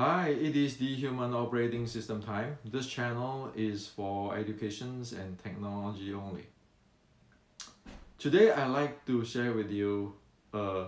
Hi, it is the Human Operating System time. This channel is for educations and technology only. Today I'd like to share with you a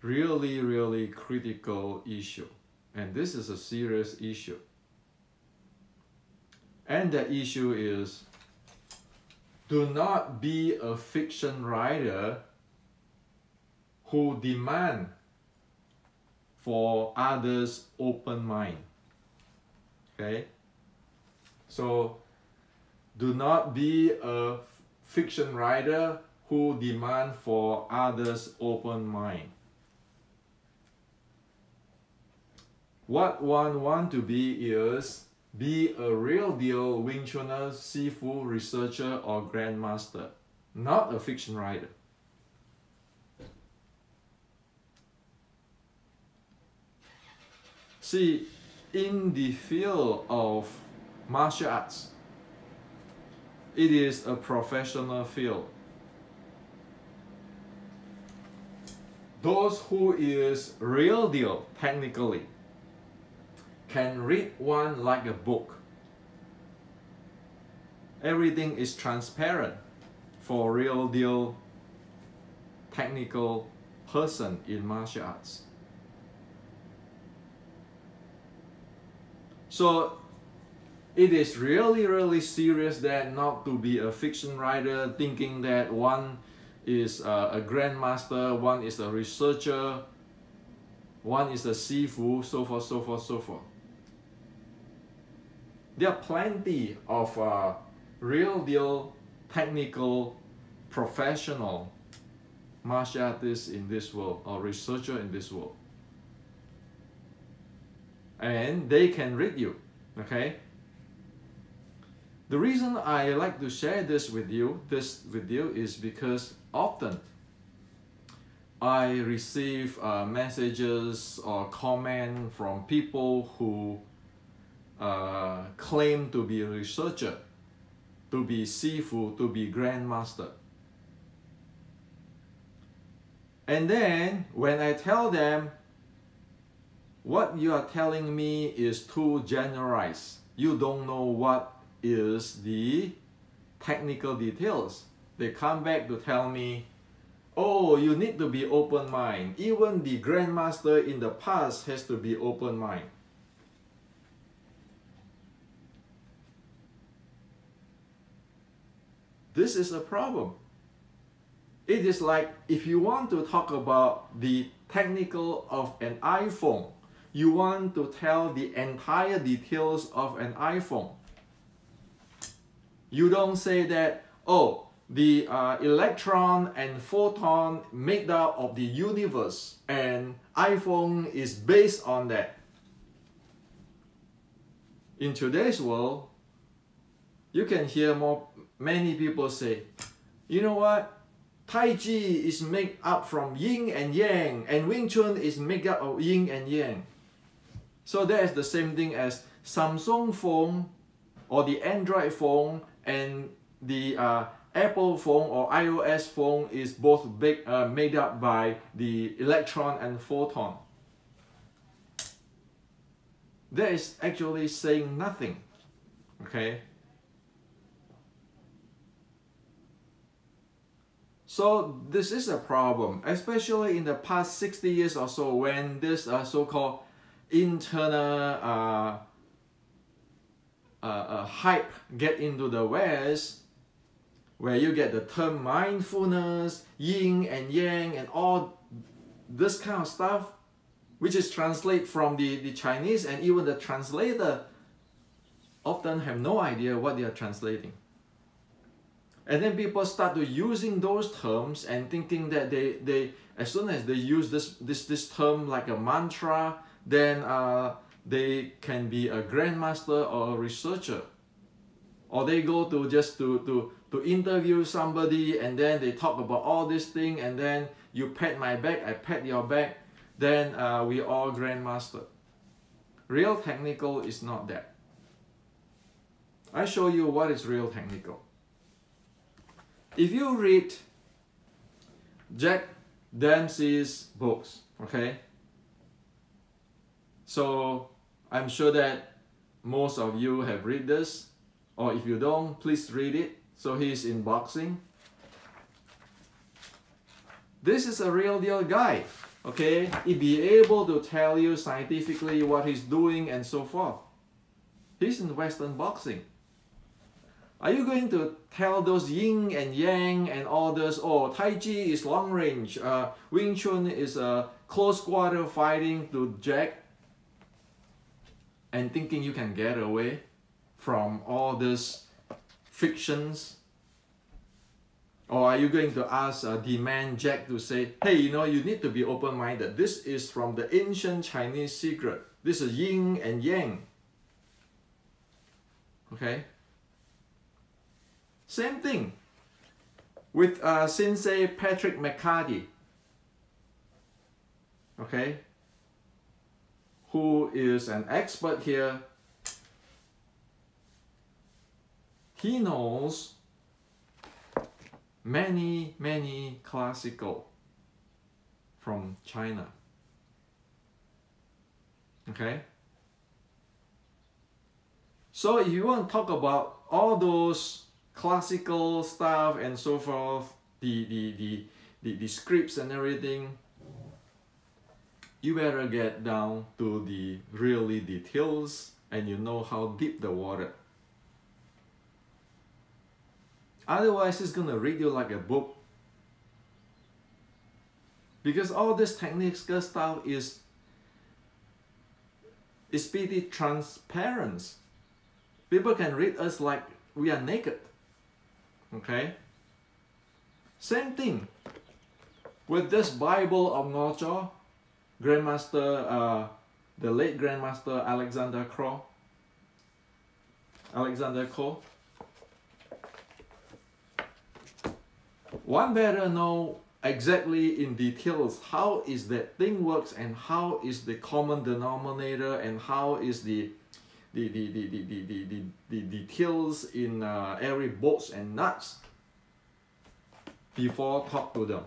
really critical issue. And this is a serious issue. And the issue is, do not be a fiction writer who demand for others' open mind. Okay? So, do not be a fiction writer who demand for others' open mind. What one want to be is be a real deal Wing Chuner, sifu, researcher, or grandmaster, not a fiction writer. See, in the field of martial arts, it is a professional field. Those who is real deal technically can read one like a book. Everything is transparent for real deal technical person in martial arts. So it is really serious that not to be a fiction writer thinking that one is a grandmaster, one is a researcher, one is a sifu, so forth. There are plenty of real deal technical professional martial artists in this world or researcher in this world. And they can read you, okay? The reason I like to share this video is because often I receive messages or comments from people who claim to be a researcher, to be sifu, to be grandmaster. And then when I tell them, what you are telling me is too generalized. You don't know what is the technical details. They come back to tell me, oh, you need to be open mind. Even the grandmaster in the past has to be open mind. This is a problem. It is like if you want to talk about the technical of an iPhone, you want to tell the entire details of an iPhone. You don't say that, oh, the electron and photon made up of the universe and iPhone is based on that. In today's world, you can hear many people say, you know what? Tai Chi is made up from yin and yang, and Wing Chun is made up of yin and yang. So that is the same thing as Samsung phone or the Android phone and the Apple phone or iOS phone is both made up by the electron and photon. That is actually saying nothing, okay? So this is a problem, especially in the past 60 years or so when this so-called internal hype get into the West, where you get the term mindfulness, yin and yang and all this kind of stuff, which is translated from the Chinese, and even the translator often have no idea what they are translating. And then people start to using those terms and thinking that they as soon as they use this term like a mantra, then they can be a grandmaster or a researcher. Or they go to just to interview somebody and then they talk about all this thing and then you pat my back, I pat your back, then we all grandmaster. Real technical is not that. I show you what is real technical. If you read Jack Dempsey's books, okay? So I'm sure that most of you have read this, or if you don't, please read it. So he's in boxing. This is a real deal guy, okay? He'll be able to tell you scientifically what he's doing and so forth. He's in Western boxing. Are you going to tell those yin and yang and all this, oh, Tai Chi is long range, Wing Chun is close quarter fighting to jack, and thinking you can get away from all these fictions? Or are you going to ask, demand Jack to say, hey, you know, you need to be open-minded. This is from the ancient Chinese secret. This is yin and yang. Okay? Same thing with Sensei Patrick McCarty. Okay? Who is an expert here. He knows many classical from China. Okay? So if you want to talk about all those classical stuff and so forth, the scripts and everything, you better get down to the really details and you know how deep the water. Otherwise, it's gonna read you like a book. Because all this technical stuff is pretty transparent. People can read us like we are naked. Okay? Same thing with this Bible of Ngocho, Grandmaster, the late Grandmaster Alexander Crow. One better know exactly in details how is that thing works and how is the common denominator and how is the details in every bolts and nuts before talk to them.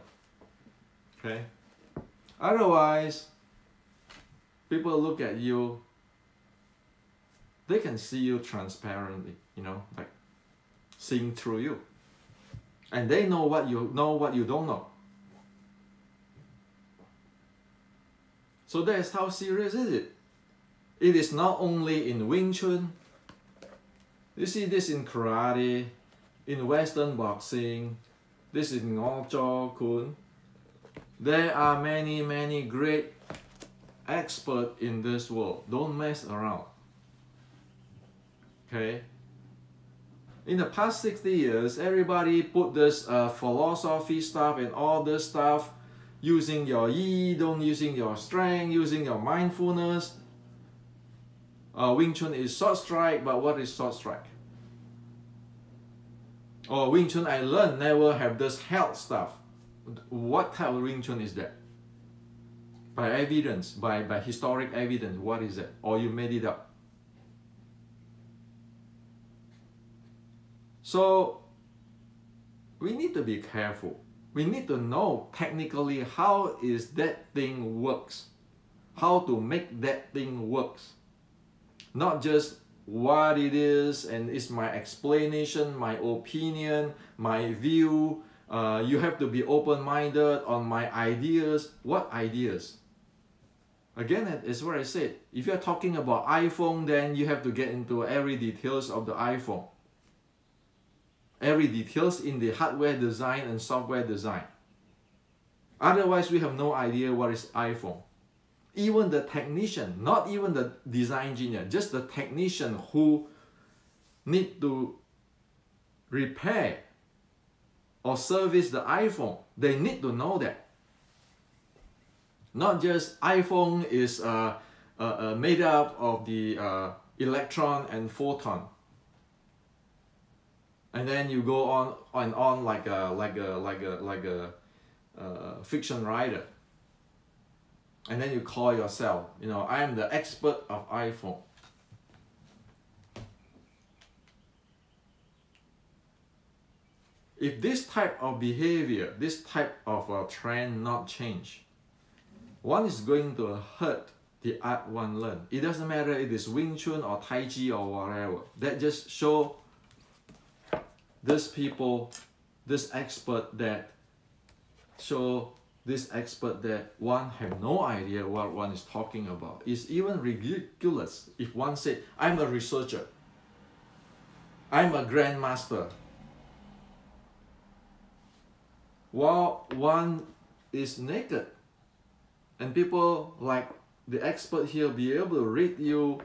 Okay? Otherwise, people look at you, they can see you transparently, you know, like seeing through you. And they know what you don't know. So that's how serious is it. It is not only in Wing Chun. You see this in karate, in Western boxing, this is in Ngocho Kun. There are many great experts in this world. Don't mess around. Okay? In the past 60 years, everybody put this philosophy stuff and all this stuff, using your yi, don't using your strength, using your mindfulness. Wing Chun is short strike, but what is short strike? Or Wing Chun I learned never have this health stuff. What type of Wing Chun is that? By evidence, by historic evidence, what is that? Or you made it up? So we need to be careful. We need to know technically how is that thing works. How to make that thing works. Not just what it is and it's my explanation, my opinion, my view. You have to be open-minded on my ideas. What ideas? Again, it's what I said. If you're talking about iPhone, then you have to get into every details of the iPhone. Every details in the hardware design and software design. Otherwise, we have no idea what is iPhone. Even the technician, not even the design engineer, just the technician who need to repair or service the iPhone, they need to know that. Not just iPhone is made up of the electron and photon. And then you go on and on like a fiction writer. And then you call yourself, you know, I am the expert of iPhone. If this type of behavior, this type of trend not change, one is going to hurt the art one learn. It doesn't matter if it's Wing Chun or Tai Chi or whatever. That just show this people, this expert that one have no idea what one is talking about. It's even ridiculous if one said, I'm a researcher, I'm a grandmaster, while one is naked. And people like the expert here be able to read you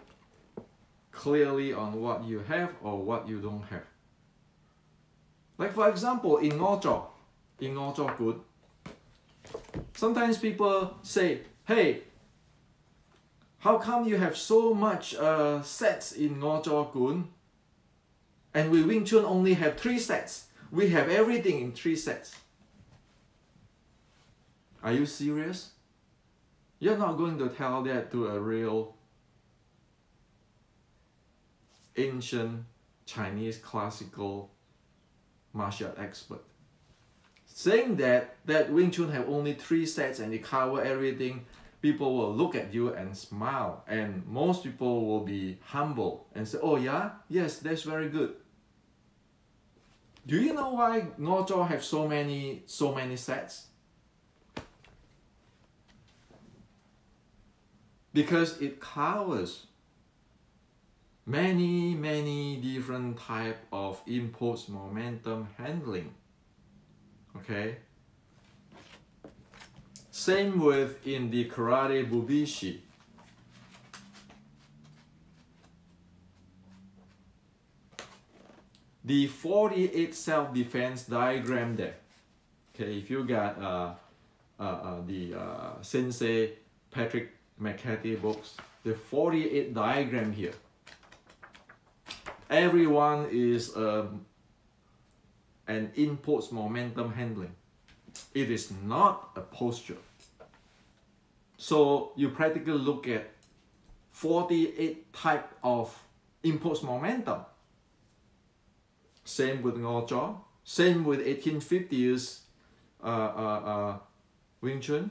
clearly on what you have or what you don't have. Like for example, in Ngocho Gun, sometimes people say, hey, how come you have so much sets in Ngocho Gun and we Wing Chun only have 3 sets? We have everything in 3 sets. Are you serious? You're not going to tell that to a real ancient Chinese classical martial art expert. Saying that Wing Chun have only 3 sets and they cover everything, people will look at you and smile, and most people will be humble and say, oh yeah, yes, that's very good. Do you know why Ngocho have so many sets? Because it covers many different type of impulse momentum handling. Okay. Same with in the karate bubishi. The 48 self-defense diagram there. Okay, if you got the Sensei Patrick McCarthy books, the 48 diagram here. Everyone is an impulse momentum handling. It is not a posture. So you practically look at 48 type of impulse momentum. Same with Ngocho, same with 1850s Wing Chun.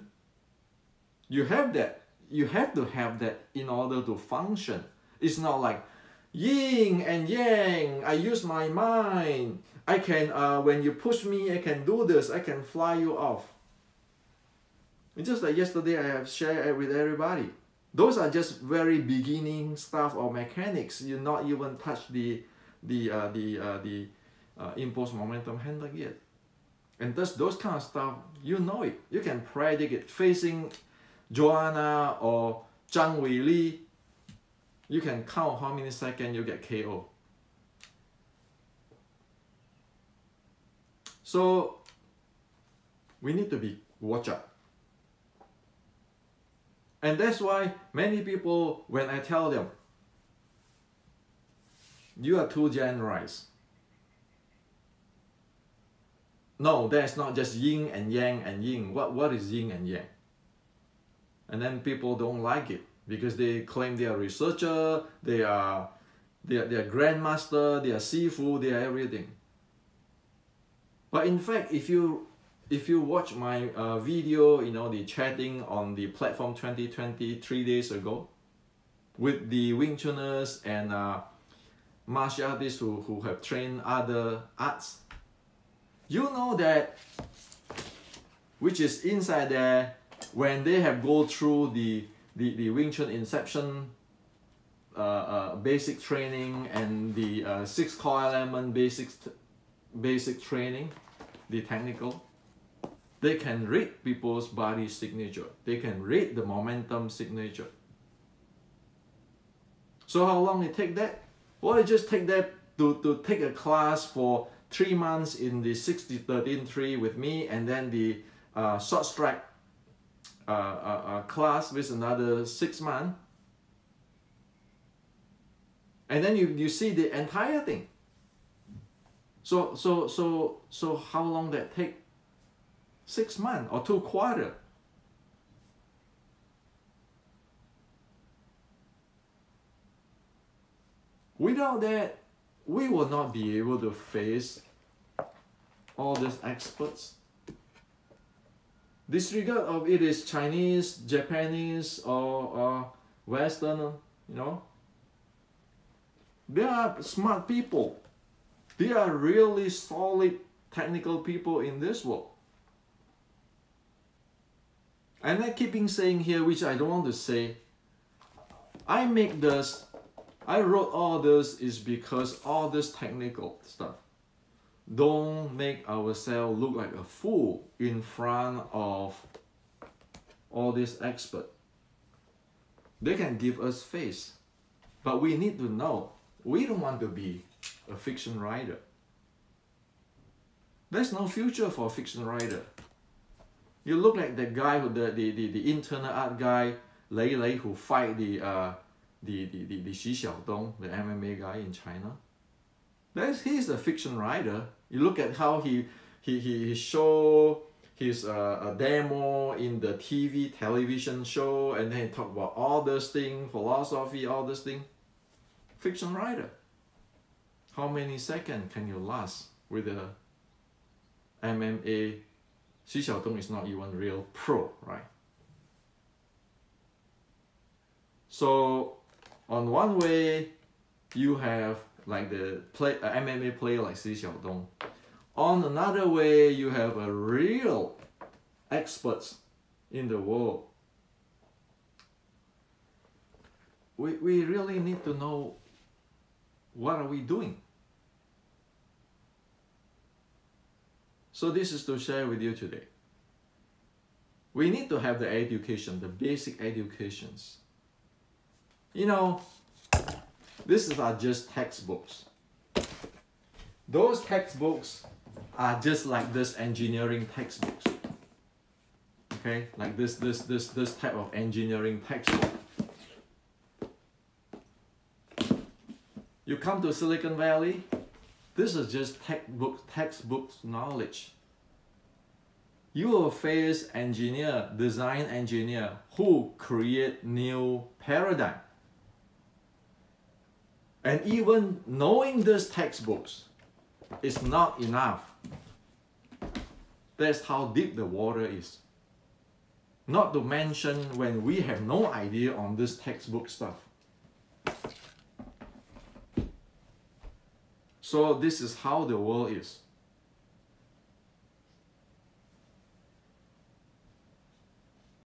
You have that. You have to have that in order to function. It's not like yin and yang, I use my mind. I can, when you push me, I can do this, I can fly you off. It's just like yesterday I have shared with everybody. Those are just very beginning stuff or mechanics. You not even touch the impulse momentum handling yet. And those kind of stuff, you know it. You can predict it. Facing Joanna or Zhang Weili, you can count how many seconds you get KO. So we need to be watch out. And that's why many people, when I tell them, you are too generalized. No, there's not just yin and yang and yin. What is yin and yang? And then people don't like it because they claim they are researcher, they are grandmaster, they are sifu, they are everything. But in fact, if you watch my video, you know, the chatting on the platform 2020 3 days ago with the Wing Chuners and martial artists who have trained other arts, you know that which is inside there, when they have go through the Wing Chun inception basic training and the 6 core element basic training, the technical, they can read people's body signature. They can read the momentum signature. So how long it take that? Well, it just take that to take a class for 3 months in the 60-13-3 with me, and then the short strike class with another 6 months. And then you see the entire thing. So how long that take? 6 months or 2 quarters. Without that, we will not be able to face all these experts. Disregard of it is Chinese, Japanese, or Western, you know. They are smart people. They are really solid technical people in this world. And I keeping saying here, which I don't want to say, I wrote all this is because all this technical stuff don't make ourselves look like a fool in front of all these experts. They can give us face, but we need to know, we don't want to be a fiction writer. There's no future for a fiction writer. You look like that guy, the internal art guy, Lei Lei, who fight the Xi Xiaodong, the MMA guy in China. He's a fiction writer. You look at how he show his a demo in the television show, and then he talk about all this thing, philosophy, all this thing. Fiction writer. How many seconds can you last with a MMA? Xi Xiaodong is not even real pro, right? So on one way, you have like the MMA player like Xi Xiaodong. On another way, you have a real experts in the world. We really need to know, what are we doing? So this is to share with you today. We need to have the education, the basic educations. You know, these are just textbooks. Those textbooks are just like this engineering textbooks. Okay, like this type of engineering textbook. You come to Silicon Valley, this is just textbook knowledge. You will face design engineer who create new paradigm. And even knowing these textbooks is not enough. That's how deep the water is. Not to mention when we have no idea on this textbook stuff. So this is how the world is.